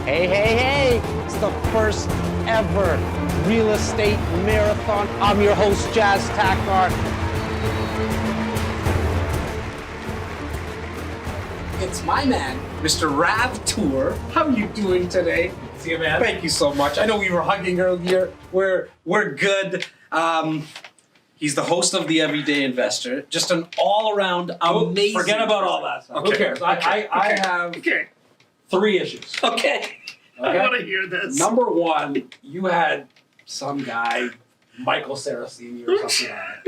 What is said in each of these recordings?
Hey, hey, hey! It's the first ever real estate marathon. I'm your host, Jazz Tackar. It's my man, Mr. Rav Toor. How are you doing today? See you, man. Thank you so much. I know we were hugging earlier. We're good. He's the host of The Everyday Investor. Just an all-around amazing. Forget about all that stuff. Okay. Who cares? I have three issues. Okay. I want to hear this. Number one, you had some guy, Michael Saraceni or something like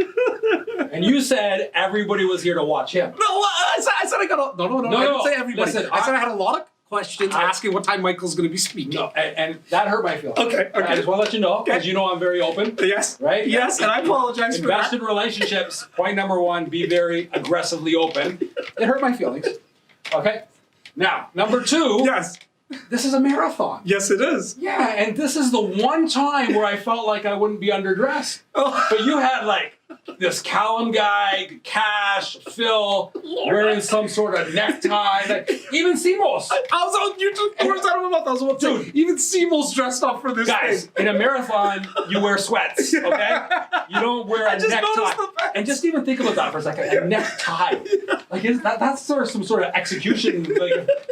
that. And you said everybody was here to watch him. No, I said I got no. I didn't say everybody. Listen, I said I had a lot of questions asking what time Michael's going to be speaking. No, and that hurt my feelings. Okay. I just want to let you know, because you know I'm very open. Yes. Right? Yes, and I apologize for that. Invest in relationships. Point number one, be very aggressively open. It hurt my feelings. Okay? Now, number two. Yes. This is a marathon. Yes, it is. Yeah, and this is the one time where I felt like I wouldn't be underdressed. Oh. But you had like this Callum guy, Cash, Phil, wearing some sort of necktie. Like, even Simos. I was on YouTube. Words out of my mouth. I was about to say, even Seymour's dressed up for this Guys, thing. in a marathon, you wear sweats, okay? You don't wear a just necktie. noticed the fact. And just even think about that for a second. A necktie. Like, that's sort of some sort of execution.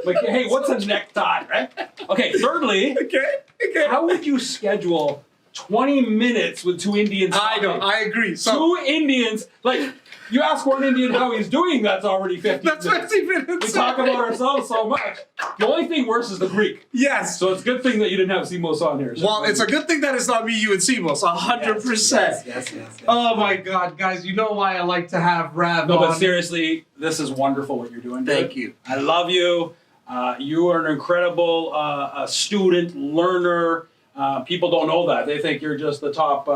Like, hey, what's a necktie, right? Okay, thirdly, Okay. how would you schedule 20 minutes with two Indians? I know. I agree. So Two Indians, like, you ask one Indian how he's doing, that's already 50 that's minutes. 50 minutes. We talk about ourselves so much. The only thing worse is the Greek. Yes. So it's a good thing that you didn't have Simos on here. Well, it's a good thing that it's not me, you, and Seymour. 100%. Yes. Oh my God, guys! You know why I like to have Rav No, on. but seriously, this is wonderful what you're doing. Thank dude. you. I love you. You are an incredible student, learner. People don't know that. They think you're just the top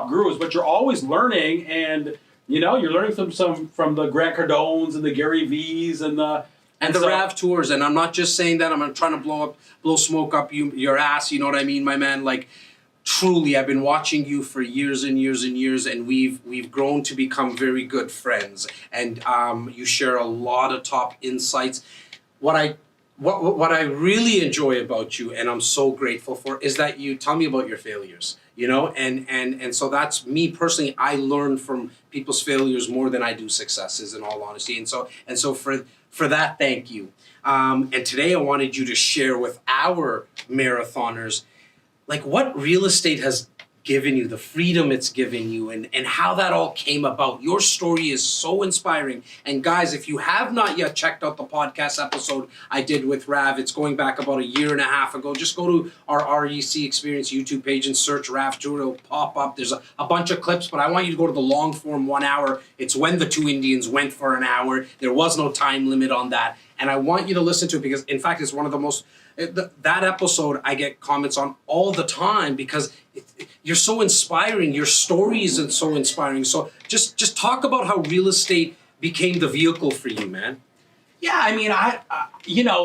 gurus, but you're always learning, and you know you're learning from the Grant Cardones and the Gary V's and the Rav Tours. And I'm not just saying that. I'm trying to blow smoke up your ass. You know what I mean, my man? Like, truly, I've been watching you for years and years and years, and we've grown to become very good friends. And you share a lot of top insights. What I really enjoy about you, and I'm so grateful for, is that you tell me about your failures, you know, and so that's me personally. I learn from people's failures more than I do successes, in all honesty, and so for that, thank you. And today I wanted you to share with our marathoners, like, what real estate has given you, the freedom it's given you, and how that all came about. Your story is so inspiring. And guys, if you have not yet checked out the podcast episode I did with Rav, it's going back about 1.5 years ago. Just go to our REC Experience YouTube page and search Rav Toor. It'll pop up. There's a bunch of clips, but I want you to go to the long form 1 hour. It's when the two Indians went for an hour. There was no time limit on that. And I want you to listen to it because, in fact, it's one of the most... That episode I get comments on all the time because you're so inspiring. Your story is so inspiring. So just talk about how real estate became the vehicle for you, man. Yeah, I mean, I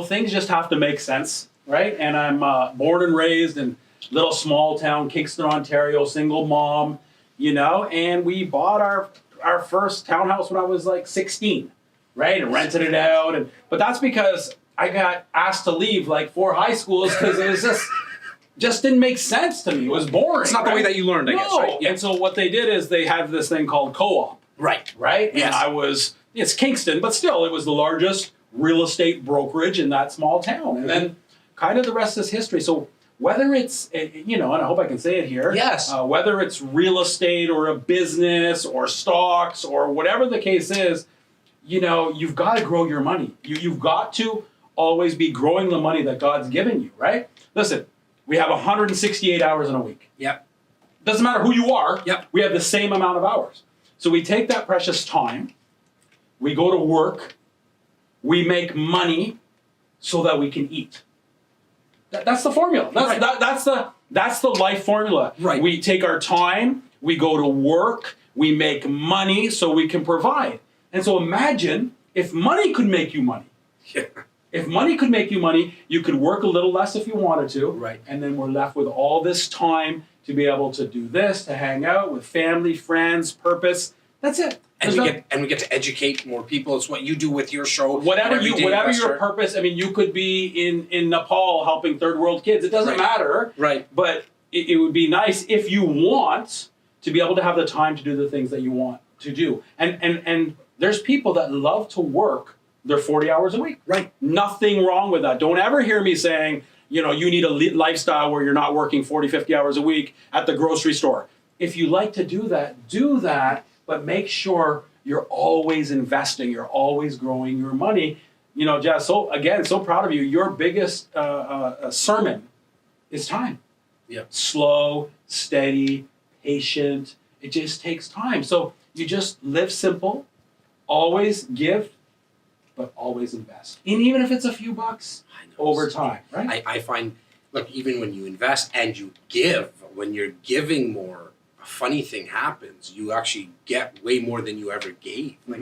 things just have to make sense, right? And I'm born and raised in little small town, Kingston, Ontario, single mom, and we bought our first townhouse when I was like 16, right? And rented it out. But that's because I got asked to leave like 4 high schools because it was just didn't make sense to me. It was boring. It's not the way that you learned, I guess, right? Yeah. And so what they did is they had this thing called co-op. Right. Yes. And it's Kingston, but still it was the largest real estate brokerage in that small town. And then kind of the rest is history. So whether it's, and I hope I can say it here. Yes. Whether it's real estate or a business or stocks or whatever the case is, you've got to grow your money. You've got to always be growing the money that God's given you, right? Listen, we have 168 hours in a week. Yep. Doesn't matter who you are. Yep. We have the same amount of hours. So we take that precious time, we go to work, we make money so that we can eat. That's the formula. That's the life formula. Right. We take our time, we go to work, we make money so we can provide. And so imagine if money could make you money. Yeah. If money could make you money, you could work a little less if you wanted to. Right. And then we're left with all this time to be able to do this, to hang out with family, friends, purpose. That's it. And we get to educate more people. It's what you do with your show. Whatever your purpose. I mean, you could be in Nepal helping third world kids. It doesn't matter. Right. But it would be nice if you want to be able to have the time to do the things that you want to do. And there's people that love to work their 40 hours a week. Right. Nothing wrong with that. Don't ever hear me saying, you need a lifestyle where you're not working 40, 50 hours a week at the grocery store. If you like to do that, but make sure you're always investing, you're always growing your money. Jazz, so proud of you. Your biggest sermon is time. Yeah. Slow, steady, patient. It just takes time. So you just live simple, always give, but always invest. And even if it's a few bucks over time, right? I find, look, even when you invest and you give, when you're giving more, a funny thing happens. You actually get way more than you ever gave. Like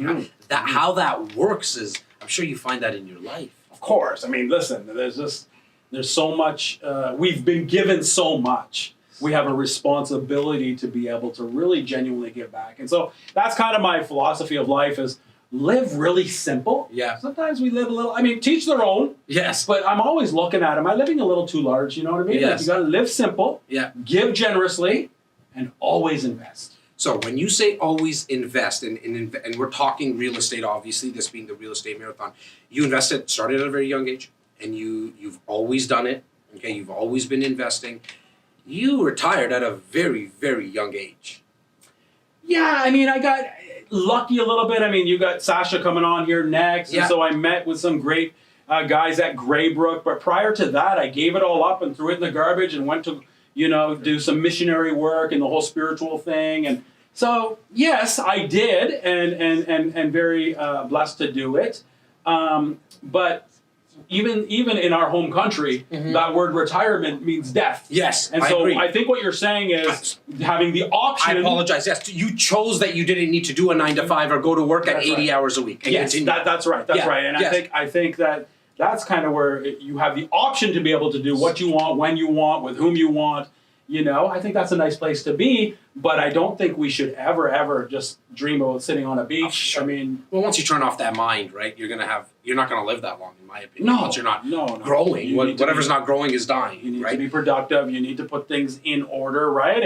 how that works is, I'm sure you find that in your life. Of course. I mean, listen, there's so much, we've been given so much. We have a responsibility to be able to really genuinely give back. And so that's kind of my philosophy of life is live really simple. Yeah. Sometimes we live a little, teach their own. Yes. But I'm always looking at, am I living a little too large? You know what I mean? Yes. Like you got to live simple, give generously, and always invest. So when you say always invest, and we're talking real estate, obviously, this being the real estate marathon, you started at a very young age, and you've always done it, okay? You've always been investing. You retired at a very, very young age. Yeah, I got lucky a little bit. You got Sasha coming on here next, and so I met with some great guys at Graybrook, but prior to that, I gave it all up and threw it in the garbage and went to do some missionary work and the whole spiritual thing. And so, yes, I did, and very blessed to do it. But even in our home country, that word retirement means death. Yes, and so I think what you're saying is having the option. I apologize. Yes, you chose that you didn't need to do a 9 to 5 or go to work at 80 hours a week. And yes, that's right. That's right. And I think that. That's kind of where you have the option to be able to do what you want, when you want, with whom you want. I think that's a nice place to be, but I don't think we should ever just dream about sitting on a beach. Oh, sure. Well, once you turn off that mind, right, you're not going to live that long, in my opinion. No, once you're not growing. Whatever's not growing is dying. You need right? to be productive. You need to put things in order, right?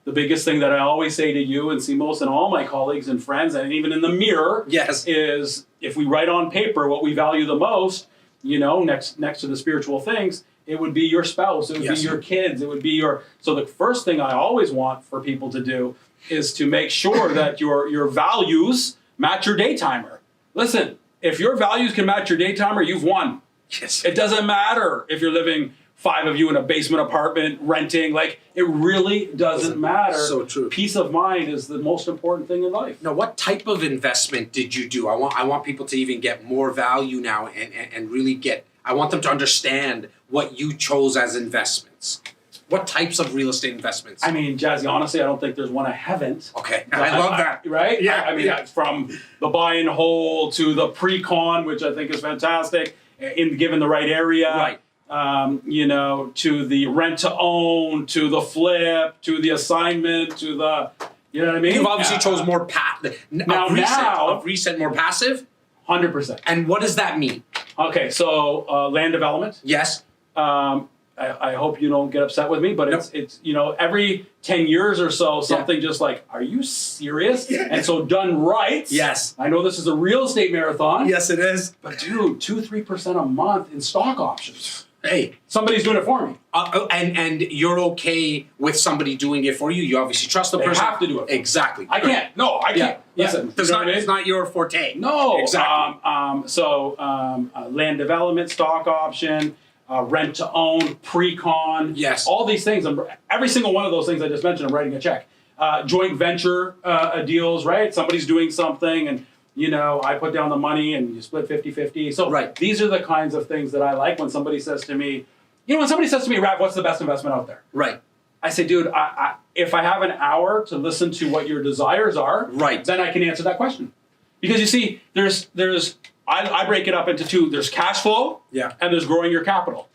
The biggest thing that I always say to you and Simos and all my colleagues and friends, and even in the mirror, is if we write on paper what we value the most, next to the spiritual things, it would be your spouse, it would be your kids, it would be so the first thing I always want for people to do is to make sure that your values match your day timer. Listen, if your values can match your day timer, you've won. Yes. It doesn't matter if you're living 5 of you in a basement apartment renting, it really doesn't matter. So true. Peace of mind is the most important thing in life. Now, what type of investment did you do? I want people to even get more value now and really I want them to understand what you chose as investments. What types of real estate investments? Jazzy, honestly, I don't think there's one I haven't. Okay, I love that. Right? Yeah. From the buy and hold to the pre-con, which I think is fantastic, given the right area. Right. To the rent to own, to the flip, to the assignment, to the, you know what I mean? You've obviously chose more recent, more passive. 100%. And what does that mean? Okay, so land development. Yes. I hope you don't get upset with me, but it's every 10 years or so, something just like, are you serious? And so done right. Yes. I know this is a real estate marathon. Yes, it is. But dude, 2-3% a month in stock options. Hey, somebody's doing it for me. And you're okay with somebody doing it for you. You obviously trust the person. They have to do it. Exactly. I can't. No, I can't. Listen, it's not your forte. No. Exactly. Land development, stock option, rent to own, pre-con. Yes. All these things. Every single one of those things I just mentioned, I'm writing a check. Joint venture deals, right? Somebody's doing something and I put down the money and you split 50-50. So these are the kinds of things that I like when somebody says to me, Rav, what's the best investment out there? Right. I say, dude, if I have an hour to listen to what your desires are, then I can answer that question. Because you see, I break it up into two. There's cash flow and there's growing your capital.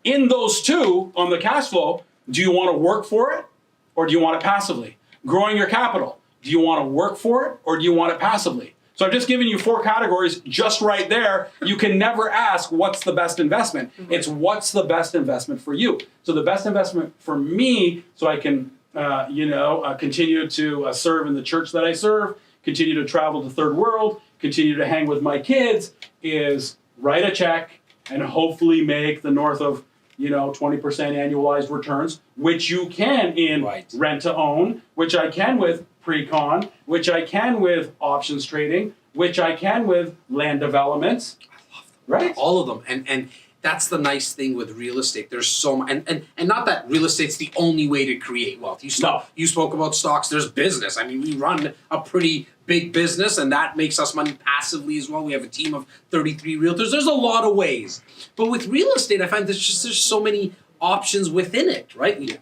In those two, on the cash flow, do you want to work for it or do you want it passively? Growing your capital. Do you want to work for it or do you want it passively? So I've just given you 4 categories just right there. You can never ask what's the best investment. It's what's the best investment for you. So the best investment for me, so I can continue to serve in the church that I serve, continue to travel to third world, continue to hang with my kids, is write a check and hopefully make the north of 20% annualized returns, which you can in rent to own, which I can with pre-con, which I can with options trading, which I can with land developments. I love them. Right? All of them. And that's the nice thing with real estate. There's so much, and not that real estate's the only way to create wealth. You spoke about stocks. There's business. I mean, we run a pretty big business, and that makes us money passively as well. We have a team of 33 realtors. There's a lot of ways. But with real estate, I find there's so many options within it, right?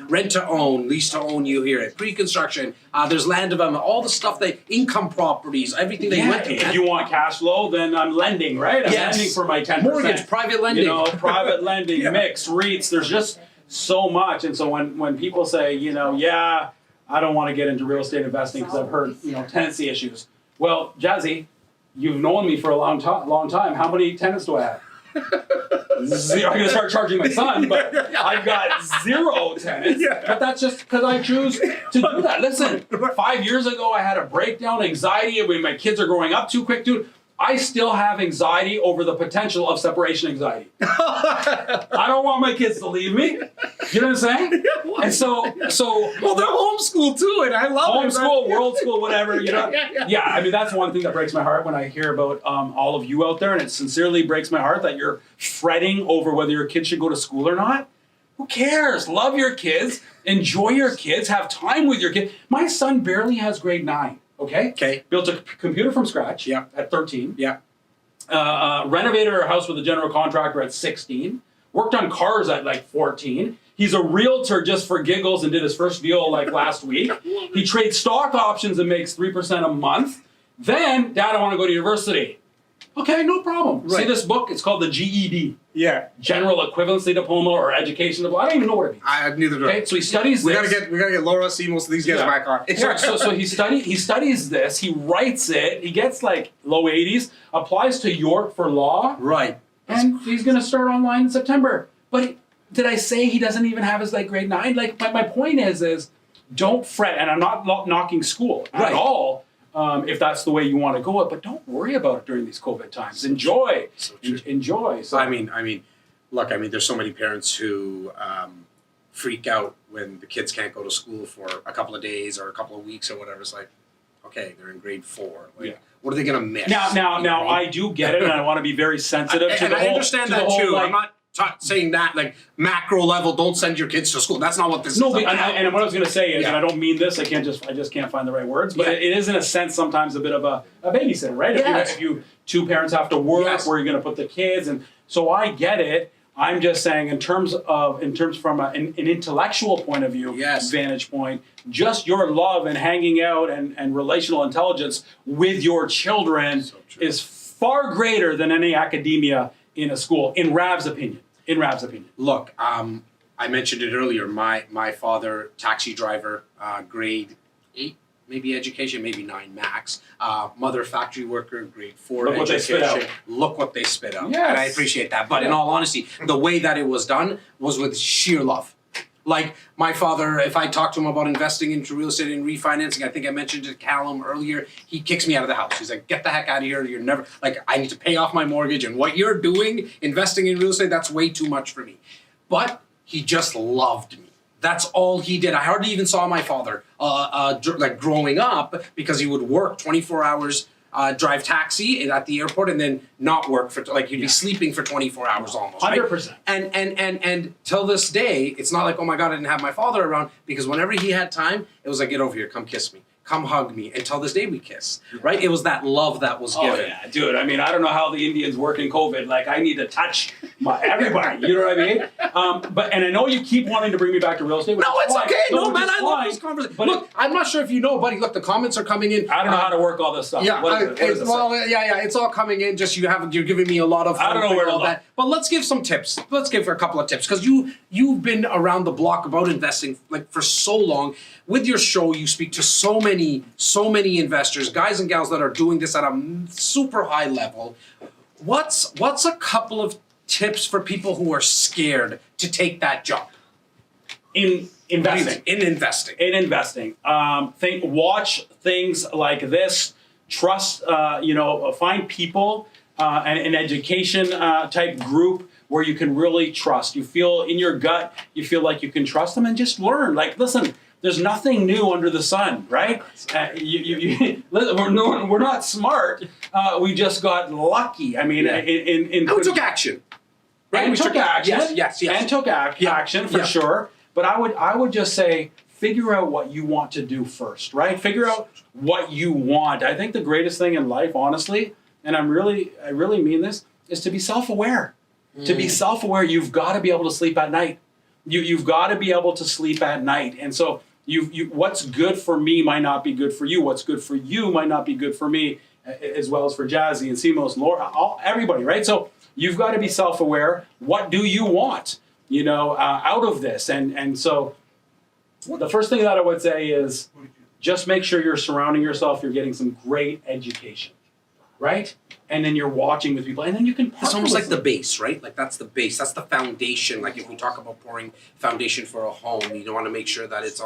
Rent to own, lease to own, you hear it. Pre-construction, there's land development, all the stuff income properties, everything they went to. If you want cash flow, then I'm lending, right? I'm lending for my 10%. Mortgage, private lending. Private lending, mix, REITs, there's just so much. And so when people say, I don't want to get into real estate investing because I've heard, tenancy issues. Well, Jazzy, you've known me for a long time. How many tenants do I have? 0. I'm going to start charging my son, but I've got 0 tenants. But that's just because I choose to do that. Listen, 5 years ago, I had a breakdown, anxiety when my kids are growing up too quick, dude. I still have anxiety over the potential of separation anxiety. I don't want my kids to leave me. You know what I'm saying? And so well, they're homeschooled too, and I love homeschool, world school, whatever. Yeah. I mean, that's one thing that breaks my heart when I hear about all of you out there, and it sincerely breaks my heart that you're fretting over whether your kids should go to school or not. Who cares? Love your kids, enjoy your kids, have time with your kids. My son barely has grade 9. Okay. Built a computer from scratch. At 13. Renovated our house with a general contractor at 16. Worked on cars at like 14. He's a realtor just for giggles and did his first deal like last week. He trades stock options and makes 3% a month. Then, Dad, I want to go to university. Okay, no problem. See this book? It's called the GED. General Equivalency Diploma or Education Diploma. I don't even know what it means. I neither do. Okay, so he studies we this. We gotta get Laura, see most of these guys back on. So he studies this, he writes it, he gets like low 80s, applies to York for law. Right. And he's gonna start online in September. But did I say he doesn't even have his grade 9? My point is don't fret, and I'm not knocking school at all. If that's the way you want to go it, but don't worry about it during these COVID times. Enjoy. Enjoy. So I mean, look, there's so many parents who freak out when the kids can't go to school for a couple of days or a couple of weeks or whatever. It's like, okay, they're in grade 4. What are they gonna miss? Now, I do get it, and I want to be very sensitive to the whole. I understand that too. I'm not saying that macro level. Don't send your kids to school. That's not what this is. No, and what I was going to say is, and I don't mean this. I just can't find the right words. But it is in a sense sometimes a bit of a babysitter, right? If you 2 parents have to work, where you're going to put the kids, and so I get it. I'm just saying in terms from an intellectual point of view, vantage point, just your love and hanging out and relational intelligence with your children is far greater than any academia in a school, in Rav's opinion. Look, I mentioned it earlier. My father, taxi driver, grade 8, maybe education, maybe 9 max. Mother, factory worker, grade 4 Look education. Look what they spit out. Yes. And I appreciate that. But in all honesty, the way that it was done was with sheer love. Like my father, if I talk to him about investing into real estate and refinancing, I think I mentioned to Callum earlier, he kicks me out of the house. He's like, get the heck out of here. You're never, I need to pay off my mortgage, and what you're doing, investing in real estate, that's way too much for me. But he just loved me. That's all he did. I hardly even saw my father growing up, because he would work 24 hours, drive taxi at the airport, and then not work for he'd be sleeping for 24 hours almost. 100%. Right? And till this day, it's not like, oh my God, I didn't have my father around, because whenever he had time, it was like, get over here, come kiss me. Come hug me. Until this day, we kiss, right? It was that love that was given. Oh, yeah, dude. I don't know how the Indians work in COVID. I need to touch everybody. You know what I mean? And I know you keep wanting to bring me back to real estate. No, it's okay. No, man, I love this conversation. But look, I'm not sure if you know, buddy. Look, the comments are coming in. I don't know how to work all this stuff. Yeah, it's all coming in. Just you're giving me a lot of. I don't know where all that. But let's give some tips. Let's give a couple of tips, because you've been around the block about investing for so long. With your show, you speak to so many many investors, guys and gals that are doing this at a super high level. What's a couple of tips for people who are scared to take that jump? In investing. Watch things like this. Trust, find people, an education type group where you can really trust. You feel in your gut, you feel like you can trust them, and just learn. Like, listen, there's nothing new under the sun, right? We're not smart. We just got lucky. I mean, and we took action. Right? And took action. Yes. And took action for sure. But I would just say, figure out what you want to do first, right? Figure out what you want. I think the greatest thing in life, honestly, and I really mean this, is to be self-aware. To be self-aware, you've got to be able to sleep at night. You've got to be able to sleep at night. And so what's good for me might not be good for you. What's good for you might not be good for me, as well as for Jazzy and Simos, Laura, everybody, right? So you've got to be self-aware. What do you want, out of this? And so the first thing that I would say is just make sure you're surrounding yourself, you're getting some great education, right? And then you're watching with people, and then you can partner. It's almost with like the base, right? Like that's the base, that's the foundation. Like if we talk about pouring foundation for a home, you want to make sure that it's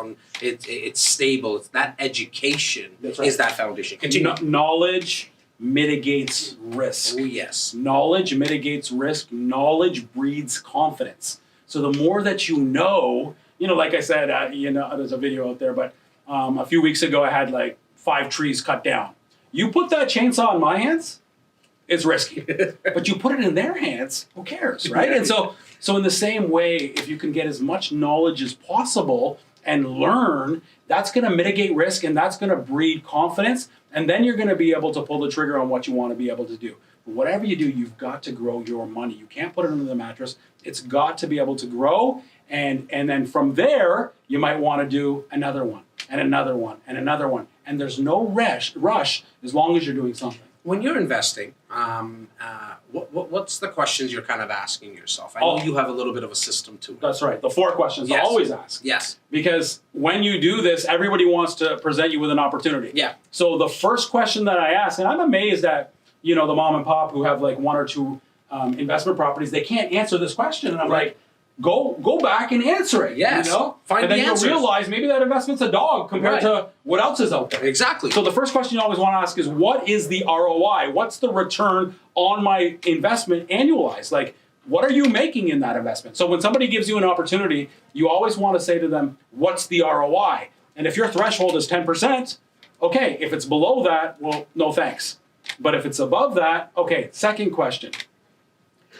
stable. It's that education is that foundation. Continue. Knowledge mitigates risk. Oh yes. Knowledge mitigates risk. Knowledge breeds confidence. So the more that you know, like I said, there's a video out there, but a few weeks ago I had like 5 trees cut down. You put that chainsaw in my hands, it's risky. But you put it in their hands, who cares, right? And so in the same way, if you can get as much knowledge as possible and learn, that's going to mitigate risk and that's going to breed confidence. And then you're going to be able to pull the trigger on what you want to be able to do. But whatever you do, you've got to grow your money. You can't put it under the mattress. It's got to be able to grow. And then from there, you might want to do another one and another one and another one. And there's no rush as long as you're doing something. When you're investing, what's the questions you're kind of asking yourself? I know you have a little bit of a system to it. That's right. The 4 questions I always ask. Yes. Because when you do this, everybody wants to present you with an opportunity. Yeah. So the first question that I ask, and I'm amazed at, the mom and pop who have like 1 or 2 investment properties, they can't answer this question. And I'm like, go back and answer it. Yes. Find the answers. And then you'll realize maybe that investment's a dog compared to what else is out there. Exactly. So the first question you always want to ask is, what is the ROI? What's the return on my investment annualized? Like, what are you making in that investment? So when somebody gives you an opportunity, you always want to say to them, what's the ROI? And if your threshold is 10%, okay. If it's below that, well, no thanks. But if it's above that, okay. Second question,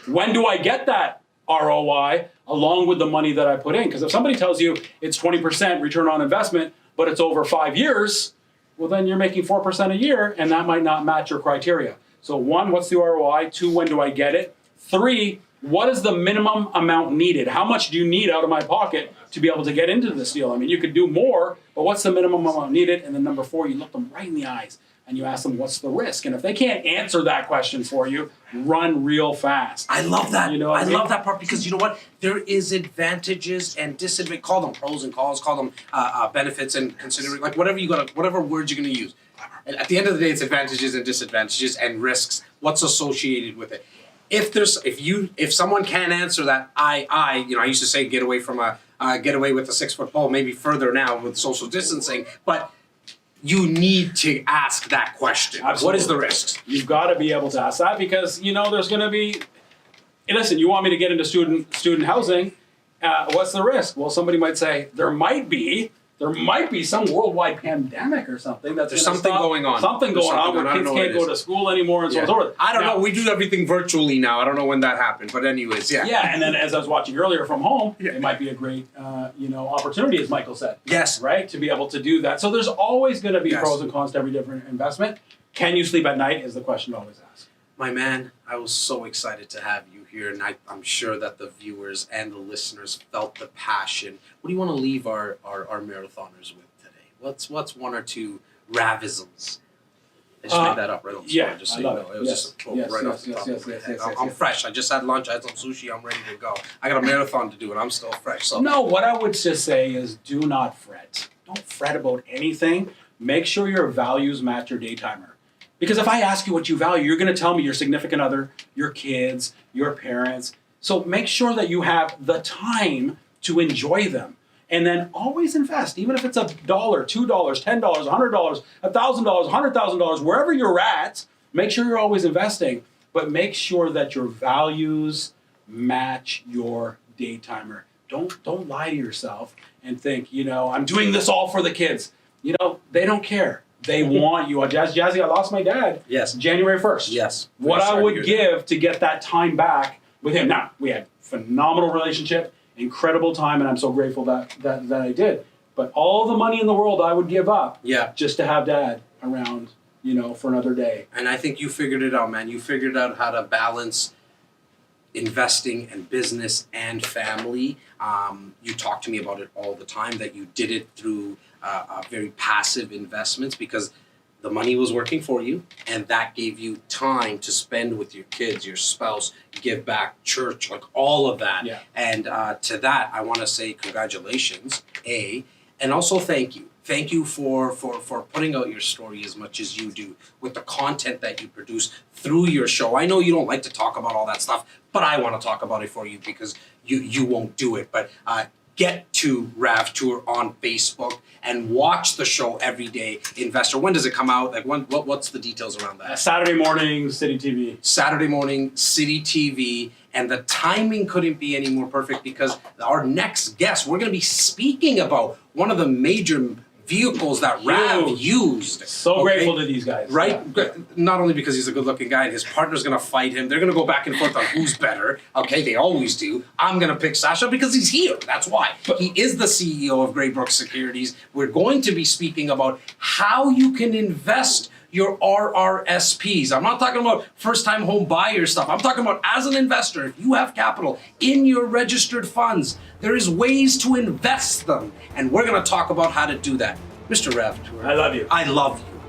when do I get that ROI along with the money that I put in? Because if somebody tells you it's 20% return on investment, but it's over 5 years, well, then you're making 4% a year, and that might not match your criteria. So 1, what's the ROI? 2, when do I get it? 3, what is the minimum amount needed? How much do you need out of my pocket to be able to get into this deal? I mean, you could do more, but what's the minimum amount needed? And then number 4, you look them right in the eyes and you ask them, what's the risk? And if they can't answer that question for you, run real fast. I love that. I love that part, because you know what? There is advantages and disadvantages. Call them pros and cons. Call them benefits and considering, like whatever words you're going to use. And at the end of the day, it's advantages and disadvantages and risks. What's associated with it? If someone can't answer that, I used to say get away with a 6-foot pole. Maybe further now with social distancing, but you need to ask that question. Absolutely. What is the risks? You've got to be able to ask that, because there's going to be. Hey, listen, you want me to get into student housing? What's the risk? Well, somebody might say there might be some worldwide pandemic or something. There's something going on. Something going on where kids can't go to school anymore and so on and so forth. I don't know. We do everything virtually now. I don't know when that happened, but anyways, yeah. Yeah, and then as I was watching earlier from home, it might be a great opportunity, as Michael said. Yes. Right, to be able to do that. So there's always going to be pros and cons to every different investment. Can you sleep at night is the question to always ask. My man, I was so excited to have you here, and I'm sure that the viewers and the listeners felt the passion. What do you want to leave our marathoners with today? What's 1 or 2 Ravisms? I just made that up right on the spot, just so you know. It was just a quote right off the top of my head. I'm fresh. I just had lunch. I had some sushi. I'm ready to go. I got a marathon to do, and I'm still fresh. So no, what I would just say is do not fret. Don't fret about anything. make sure your values match your day timer. Because if I ask you what you value, you're going to tell me your significant other, your kids, your parents. So make sure that you have the time to enjoy them. And then always invest, even if it's $1, $2, $10, $100, $1,000, $100,000, wherever you're at, make sure you're always investing. But make sure that your values match your day timer. Don't lie to yourself and think, I'm doing this all for the kids. They don't care. They want you. Jazzy, I lost my dad. Yes. January 1st. Yes. What I would give to get that time back with him. Now, we had phenomenal relationship, incredible time, and I'm so grateful that I did. But all the money in the world I would give up just to have Dad around, for another day. And I think you figured it out, man. You figured out how to balance investing and business and family. You talk to me about it all the time, that you did it through very passive investments because the money was working for you, and that gave you time to spend with your kids, your spouse, give back, church, like all of that. Yeah. And to that, I want to say congratulations, and also thank you. Thank you for putting out your story as much as you do, with the content that you produce through your show. I know you don't like to talk about all that stuff, but I want to talk about it for you because you won't do it. But get to Rav Toor on Facebook and watch the show every day. Investor, when does it come out? Like what's the details around that? Saturday morning, City TV. Saturday morning, City TV. And the timing couldn't be any more perfect because our next guest, we're going to be speaking about one of the major vehicles that Rav used. So grateful to these guys. Right? Yeah. Not only because he's a good-looking guy and his partner's going to fight him. They're going to go back and forth on who's better. Okay, they always do. I'm going to pick Sasha because he's here. That's why. He is the CEO of Greybrook Securities. We're going to be speaking about how you can invest your RRSPs. I'm not talking about first-time home buyer stuff. I'm talking about as an investor, if you have capital in your registered funds, there is ways to invest them. And we're going to talk about how to do that. Mr. Rav Toor. I love you. I love you.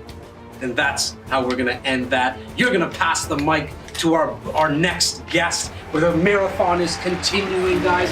And that's how we're going to end that. You're going to pass the mic to our next guest, where the marathon is continuing, guys.